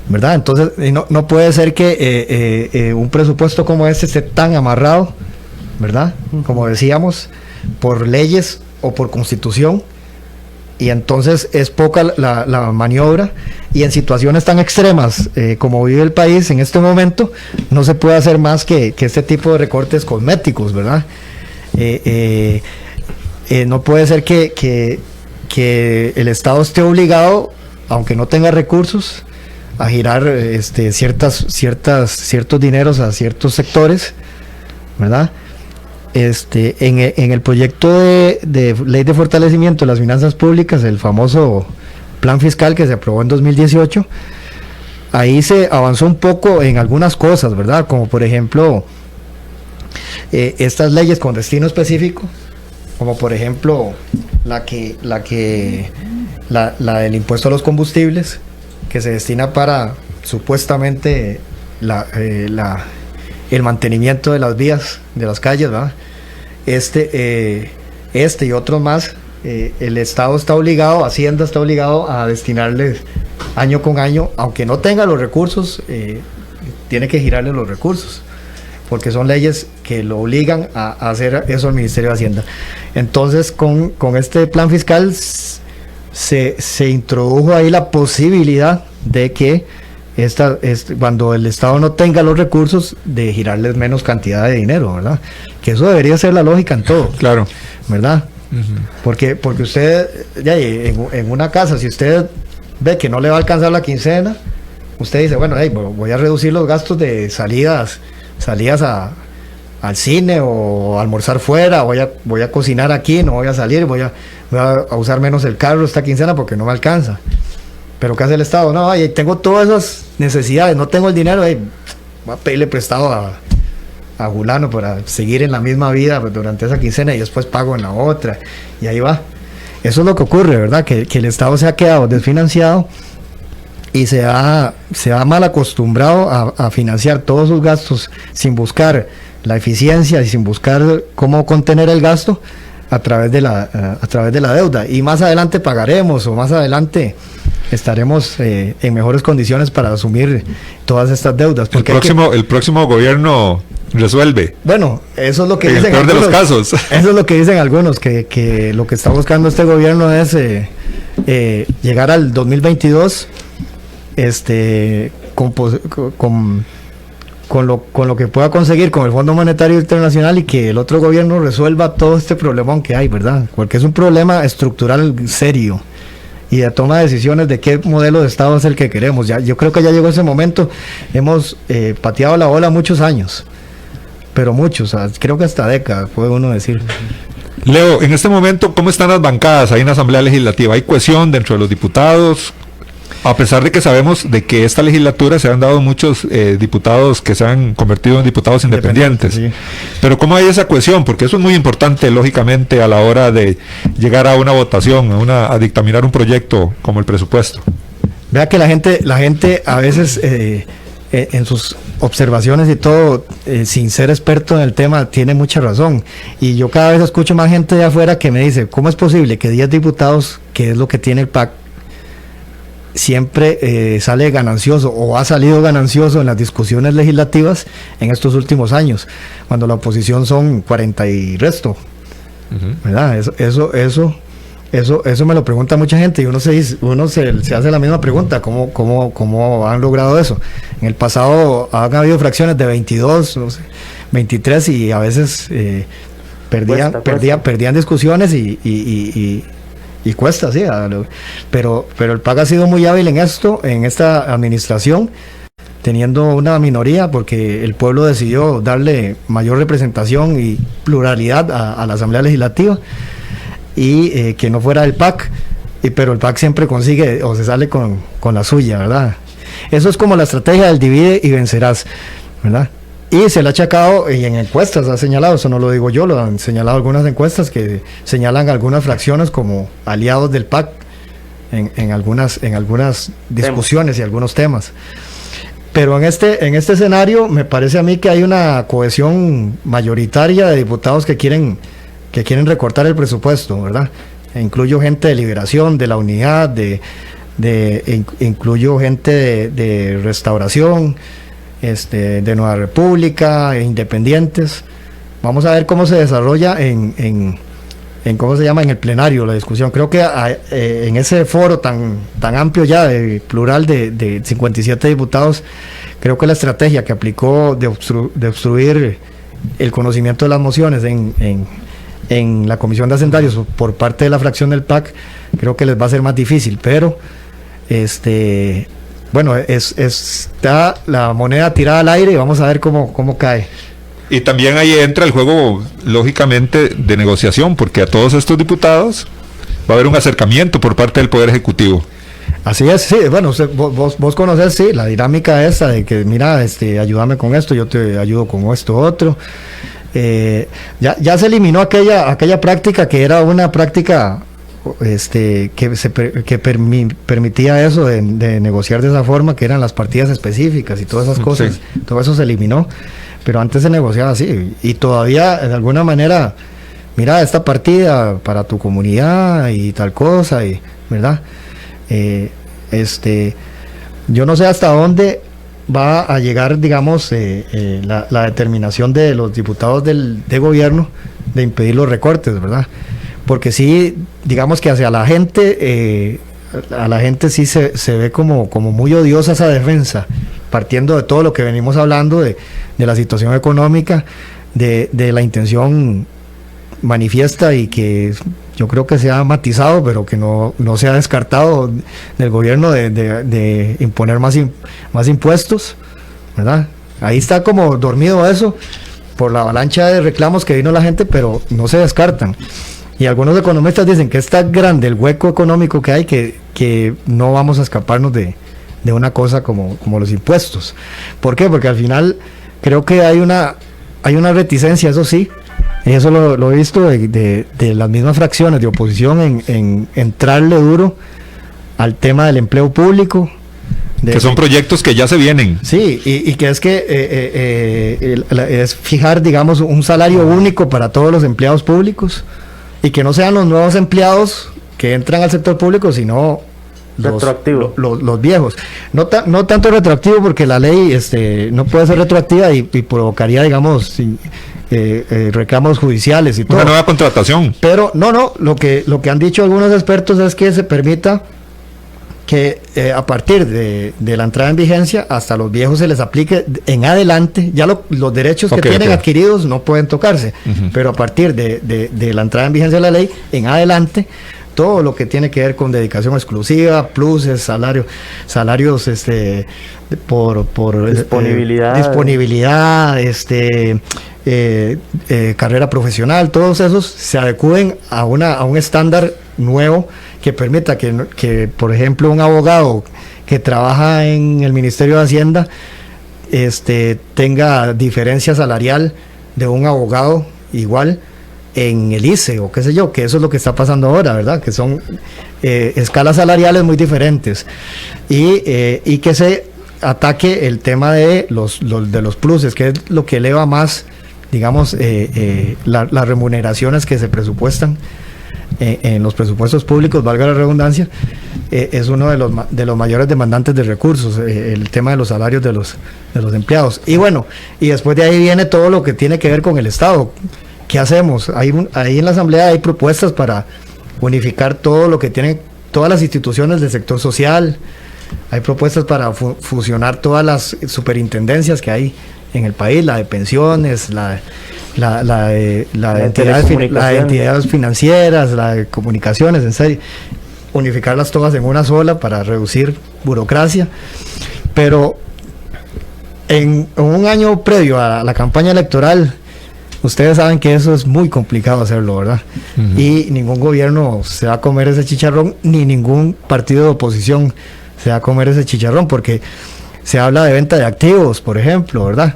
¿verdad? Entonces no puede ser que un presupuesto como este esté tan amarrado, ¿verdad? Como decíamos, por leyes o por constitución, y entonces es poca la maniobra, y en situaciones tan extremas como vive el país en este momento, no se puede hacer más que este tipo de recortes cosméticos, ¿verdad? No puede ser que el Estado esté obligado, aunque no tenga recursos, a girar ciertos dineros a ciertos sectores, ¿verdad? En el proyecto de ley de fortalecimiento de las finanzas públicas, el famoso plan fiscal que se aprobó en 2018, ahí se avanzó un poco en algunas cosas, ¿verdad? Como por ejemplo, estas leyes con destino específico, como por ejemplo la del impuesto a los combustibles, que se destina para supuestamente el mantenimiento de las vías, de las calles, ¿verdad? Y otros más, el Estado está obligado, Hacienda está obligado a destinarles año con año, aunque no tenga los recursos, tiene que girarle los recursos, porque son leyes que lo obligan a hacer eso al Ministerio de Hacienda. Entonces, con este plan fiscal se introdujo ahí la posibilidad de que cuando el Estado no tenga los recursos, de girarles menos cantidad de dinero, ¿verdad? Que eso debería ser la lógica en todo. Claro. ¿Verdad? Porque usted, ya, en una casa, si usted ve que no le va a alcanzar la quincena, usted dice, bueno, voy a reducir los gastos de salidas al cine o almorzar fuera, voy a cocinar aquí, no voy a salir, voy a usar menos el carro esta quincena porque no me alcanza. Pero ¿qué hace el Estado? No, tengo todas esas necesidades, no tengo el dinero, voy a pedirle prestado a Julano para seguir en la misma vida durante esa quincena, y después pago en la otra, y ahí va. Eso es lo que ocurre, ¿verdad? Que el Estado se ha quedado desfinanciado y se ha mal acostumbrado a financiar todos sus gastos sin buscar la eficiencia y sin buscar cómo contener el gasto a través de la deuda. Y más adelante pagaremos, o más adelante estaremos en mejores condiciones para asumir todas estas deudas. Porque el próximo gobierno resuelve. Bueno, eso es lo que en dicen el peor algunos, de los casos. Eso es lo que dicen algunos, que lo que está buscando este gobierno es llegar al 2022 con lo que pueda conseguir con el Fondo Monetario Internacional, y que el otro gobierno resuelva todo este problemón que hay, ¿verdad? Porque es un problema estructural serio, y de toma de decisiones de qué modelo de Estado es el que queremos. Yo creo que ya llegó ese momento. Hemos pateado la bola muchos años, pero muchos, creo que hasta décadas, puede uno decir. Leo, en este momento, ¿cómo están las bancadas ahí en la Asamblea Legislativa? ¿Hay cohesión dentro de los diputados? A pesar de que sabemos de que esta legislatura se han dado muchos diputados que se han convertido en diputados independientes. Sí. Pero ¿cómo hay esa cohesión? Porque eso es muy importante, lógicamente, a la hora de llegar a una votación, a dictaminar un proyecto como el presupuesto. Vea que la gente a veces en sus observaciones y todo, sin ser experto en el tema, tiene mucha razón. Y yo cada vez escucho más gente de afuera que me dice, ¿cómo es posible que 10 diputados, que es lo que tiene el PAC, siempre sale ganancioso o ha salido ganancioso en las discusiones legislativas en estos últimos años, cuando la oposición son 40 y resto, ¿verdad? Eso me lo pregunta mucha gente y uno se hace la misma pregunta, ¿cómo han logrado eso? En el pasado han habido fracciones de 22, no sé, 23 y a veces perdían discusiones y cuesta, sí, pero el PAC ha sido muy hábil en esta administración, teniendo una minoría, porque el pueblo decidió darle mayor representación y pluralidad a la Asamblea Legislativa, y que no fuera el PAC, pero el PAC siempre consigue o se sale con la suya, ¿verdad? Eso es como la estrategia del divide y vencerás, ¿verdad? Y se le ha achacado, y en encuestas ha señalado, eso no lo digo yo, lo han señalado algunas encuestas que señalan algunas fracciones como aliados del PAC en algunas discusiones y algunos temas. Pero en este escenario me parece a mí que hay una cohesión mayoritaria de diputados que quieren recortar el presupuesto, ¿verdad? Incluyo gente de Liberación, de la Unidad, incluyo gente de Restauración, de Nueva República, independientes. Vamos a ver cómo se desarrolla en cómo se llama, en el plenario la discusión. Creo que en ese foro tan amplio ya, de plural de 57 diputados, creo que la estrategia que aplicó de obstruir el conocimiento de las mociones en la Comisión de Hacendarios por parte de la fracción del PAC, creo que les va a ser más difícil, pero bueno, está la moneda tirada al aire y vamos a ver cómo cae. Y también ahí entra el juego, lógicamente, de negociación, porque a todos estos diputados va a haber un acercamiento por parte del Poder Ejecutivo. Así es, sí, bueno, vos conocés, sí, la dinámica esa de que, mira, ayúdame con esto, yo te ayudo con esto otro. Ya se eliminó aquella práctica que era una práctica que permitía eso de negociar de esa forma, que eran las partidas específicas y todas esas cosas. Sí. Todo eso se eliminó, pero antes se negociaba así, y todavía de alguna manera, mira, esta partida para tu comunidad y tal cosa, y ¿verdad? Yo no sé hasta dónde va a llegar, digamos, la determinación de los diputados de gobierno de impedir los recortes, ¿verdad? Porque sí, digamos que hacia la gente, sí se ve como muy odiosa esa defensa, partiendo de todo lo que venimos hablando de la situación económica, de la intención manifiesta y que yo creo que se ha matizado, pero que no se ha descartado del gobierno de imponer más impuestos, ¿verdad? Ahí está como dormido eso por la avalancha de reclamos que vino la gente, pero no se descartan. Y algunos economistas dicen que es tan grande el hueco económico que hay que no vamos a escaparnos de una cosa como los impuestos. ¿Por qué? Porque al final creo que hay una reticencia, eso sí, y eso lo he visto de las mismas fracciones de oposición en entrarle duro al tema del empleo público. Que son proyectos que ya se vienen. Sí, y que es fijar, digamos, un salario único para todos los empleados públicos, y que no sean los nuevos empleados que entran al sector público, sino los viejos. No tanto retroactivo, porque la ley no puede ser retroactiva y provocaría, digamos, reclamos judiciales y todo. Una nueva contratación. Pero lo que han dicho algunos expertos es que se permita que a partir de la entrada en vigencia, hasta los viejos se les aplique en adelante, ya los derechos que tienen adquiridos no pueden tocarse, pero a partir de la entrada en vigencia de la ley, en adelante, todo lo que tiene que ver con dedicación exclusiva, pluses, salarios por disponibilidad, carrera profesional, todos esos se adecúen a un estándar nuevo que permita que por ejemplo, un abogado que trabaja en el Ministerio de Hacienda tenga diferencia salarial de un abogado igual en el ICE o qué sé yo, que eso es lo que está pasando ahora, ¿verdad? Que son escalas salariales muy diferentes, y que se ataque el tema de los pluses, que es lo que eleva más, digamos, las remuneraciones que se presupuestan en los presupuestos públicos, valga la redundancia, es uno de los mayores demandantes de recursos, el tema de los salarios de los empleados. Y bueno, y después de ahí viene todo lo que tiene que ver con el Estado. ¿Qué hacemos? Ahí en la Asamblea hay propuestas para unificar todo lo que tienen todas las instituciones del sector social. Hay propuestas para fusionar todas las superintendencias que hay en el país, la de pensiones, la de entidades financieras, la de comunicaciones, en serio, unificarlas todas en una sola para reducir burocracia. Pero en un año previo a la campaña electoral, ustedes saben que eso es muy complicado hacerlo, ¿verdad? Uh-huh. Y ningún gobierno se va a comer ese chicharrón, ni ningún partido de oposición se va a comer ese chicharrón, porque se habla de venta de activos, por ejemplo, ¿verdad?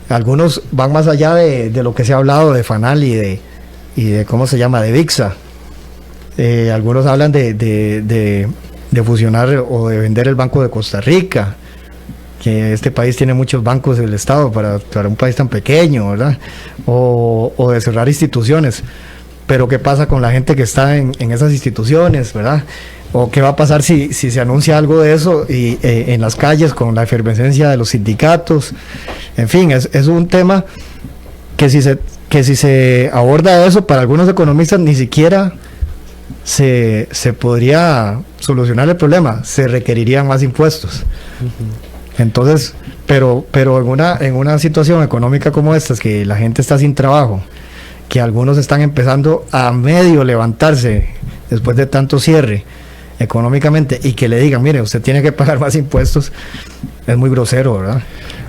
Algunos van más allá de lo que se ha hablado de Fanal y de ¿cómo se llama?, de VIXA. Algunos hablan de fusionar o de vender el Banco de Costa Rica, que este país tiene muchos bancos del Estado para un país tan pequeño, ¿verdad? O de cerrar instituciones. Pero ¿qué pasa con la gente que está en esas instituciones, ¿verdad? ¿O qué va a pasar si se anuncia algo de eso y en las calles con la efervescencia de los sindicatos? En fin, es un tema que si se aborda eso, para algunos economistas ni siquiera se podría solucionar el problema, se requerirían más impuestos. Uh-huh. Entonces, pero en una situación económica como esta, es que la gente está sin trabajo, que algunos están empezando a medio levantarse después de tanto cierre económicamente, y que le digan, mire, usted tiene que pagar más impuestos, es muy grosero, ¿verdad?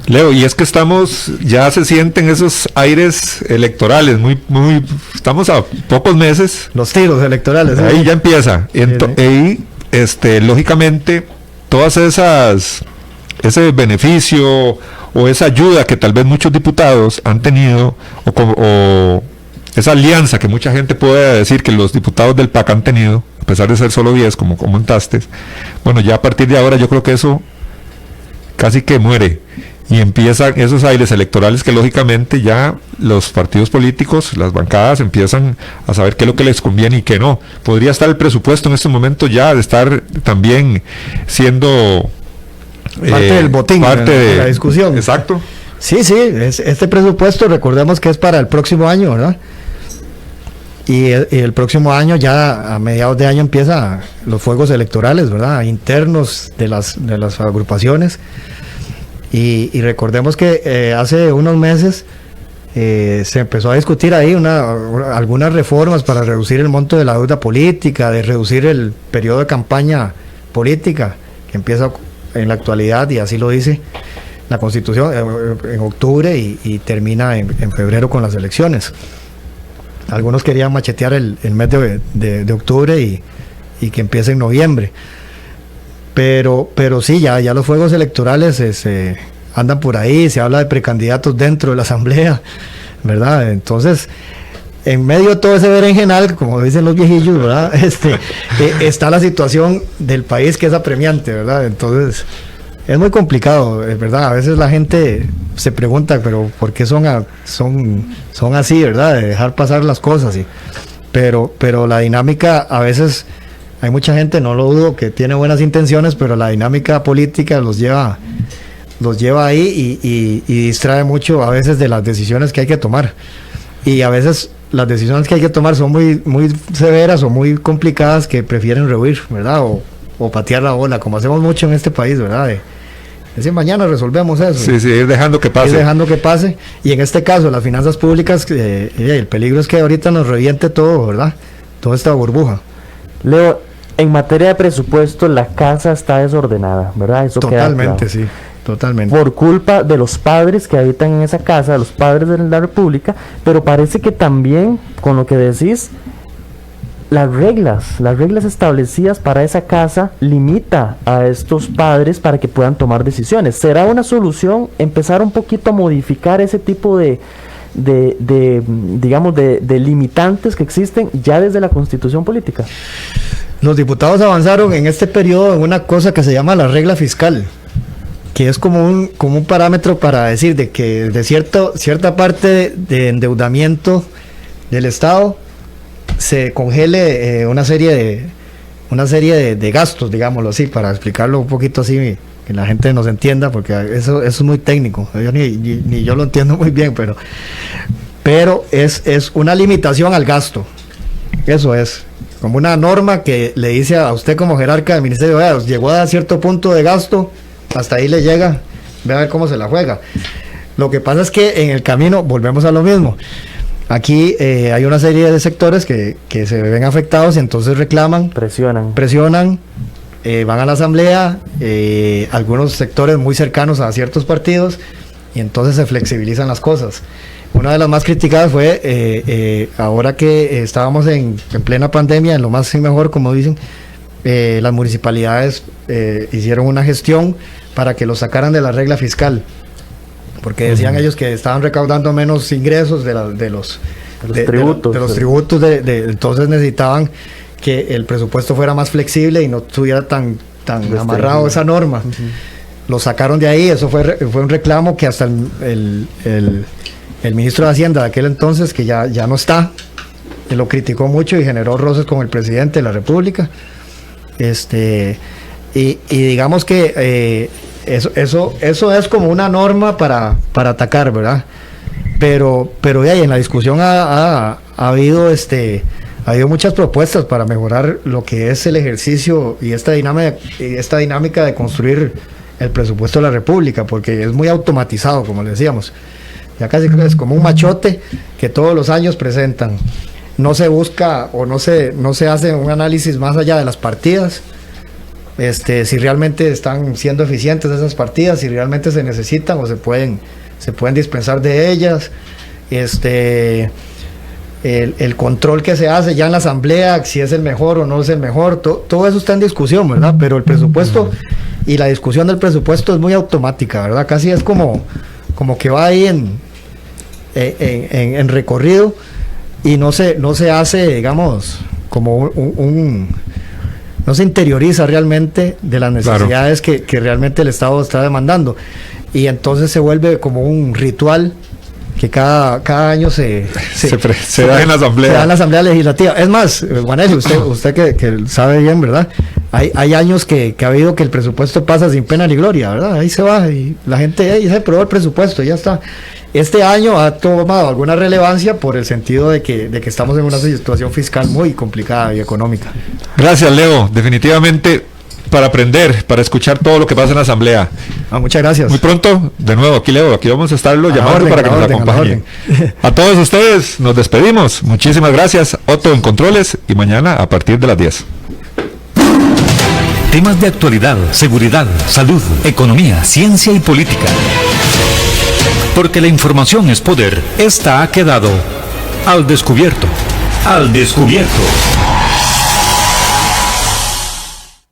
Leo, y es que ya se sienten esos aires electorales, estamos a pocos meses. Los tiros electorales. Ahí ya empieza. Y lógicamente, todas ese beneficio o esa ayuda que tal vez muchos diputados han tenido, o esa alianza que mucha gente puede decir que los diputados del PAC han tenido, a pesar de ser solo 10, como comentaste, bueno, ya a partir de ahora yo creo que eso casi que muere, y empiezan esos aires electorales que lógicamente ya los partidos políticos, las bancadas, empiezan a saber qué es lo que les conviene y qué no. Podría estar el presupuesto en estos momentos ya de estar también siendo parte del botín, de la discusión. Exacto. Sí, este presupuesto, recordemos que es para el próximo año, ¿verdad? Y el próximo año, ya a mediados de año, empiezan los fuegos electorales, ¿verdad? Internos de las agrupaciones. Y recordemos que hace unos meses se empezó a discutir ahí algunas reformas para reducir el monto de la deuda política, de reducir el periodo de campaña política, que empieza en la actualidad, y así lo dice la Constitución, en octubre y termina en febrero con las elecciones. Algunos querían machetear el mes de octubre y que empiece en noviembre. Pero sí, ya los fuegos electorales andan por ahí, se habla de precandidatos dentro de la Asamblea, ¿verdad? Entonces, en medio de todo ese berenjenal, como dicen los viejillos, ¿verdad? Está la situación del país, que es apremiante, ¿verdad? Entonces, es muy complicado, ¿verdad? A veces la gente se pregunta, pero ¿por qué son así, ¿verdad? De dejar pasar las cosas, pero la dinámica, a veces hay mucha gente, no lo dudo, que tiene buenas intenciones, pero la dinámica política los lleva ahí y distrae mucho a veces de las decisiones que hay que tomar. Y a veces las decisiones que hay que tomar son muy, muy severas o muy complicadas, que prefieren rehuir, ¿verdad? O patear la bola, como hacemos mucho en este país, ¿verdad? Decir, mañana resolvemos eso. Sí, ir dejando que pase. Y en este caso, las finanzas públicas, el peligro es que ahorita nos reviente todo, ¿verdad? Toda esta burbuja. Leo, en materia de presupuesto, la casa está desordenada, ¿verdad? Eso totalmente, queda claro. Sí. Totalmente. Por culpa de los padres que habitan en esa casa, de los padres de la República, pero parece que también, con lo que decís, las reglas establecidas para esa casa limita a estos padres para que puedan tomar decisiones. ¿Será una solución empezar un poquito a modificar ese tipo de limitantes que existen ya desde la Constitución política? Los diputados avanzaron en este periodo en una cosa que se llama la regla fiscal, que es como un parámetro para decir de que de cierta parte de endeudamiento del Estado se congele una serie una serie de gastos, digámoslo así, para explicarlo un poquito así, que la gente nos entienda, porque eso es muy técnico. Yo ni yo lo entiendo muy bien, pero es una limitación al gasto. Eso es como una norma que le dice a usted como jerarca del ministerio: vea, llegó a cierto punto de gasto, hasta ahí le llega, ve a ver cómo se la juega. Lo que pasa es que en el camino volvemos a lo mismo. Aquí hay una serie de sectores que se ven afectados y entonces reclaman, presionan, van a la asamblea, algunos sectores muy cercanos a ciertos partidos, y entonces se flexibilizan las cosas. Una de las más criticadas fue ahora que estábamos en plena pandemia, en lo más y mejor, como dicen, las municipalidades hicieron una gestión para que lo sacaran de la regla fiscal, porque decían ellos que estaban recaudando menos ingresos de los tributos, entonces necesitaban que el presupuesto fuera más flexible y no estuviera tan amarrado a esa norma. Lo sacaron de ahí. Eso fue un reclamo que hasta el ministro de Hacienda de aquel entonces, que ya no está, lo criticó mucho y generó roces con el presidente de la República. Y digamos que eso es como una norma para atacar, ¿verdad? Pero de ahí en la discusión ha habido muchas propuestas para mejorar lo que es el ejercicio y esta dinámica de construir el presupuesto de la República, porque es muy automatizado, como le decíamos. Ya casi es como un machote que todos los años presentan. No se busca o no se hace un análisis más allá de las partidas, si realmente están siendo eficientes esas partidas, si realmente se necesitan o se pueden dispensar de ellas. El control que se hace ya en la asamblea, si es el mejor o no es el mejor, todo eso está en discusión, ¿verdad? Pero el presupuesto y la discusión del presupuesto es muy automática, ¿verdad? Casi es como que va ahí en recorrido, y no se hace, digamos, como no se interioriza realmente de las necesidades, claro, que realmente el Estado está demandando, y entonces se vuelve como un ritual que cada año se da en la asamblea. Se da en la asamblea legislativa. Es más, Juanelio, usted que sabe bien, ¿verdad? Hay años que ha habido que el presupuesto pasa sin pena ni gloria, ¿verdad? Ahí se va y la gente ahí se aprobó el presupuesto, ya está. Este año ha tomado alguna relevancia por el sentido de que estamos en una situación fiscal muy complicada y económica. Gracias, Leo. Definitivamente, para aprender, para escuchar todo lo que pasa en la asamblea. Muchas gracias. Muy pronto, de nuevo, aquí Leo, aquí vamos a estarlo llamando para que nos acompañen. A todos ustedes nos despedimos. Muchísimas gracias, Otto en Controles, y mañana a partir de las 10. Temas de actualidad, seguridad, salud, economía, ciencia y política. Porque la información es poder. Esta ha quedado al descubierto. Al descubierto.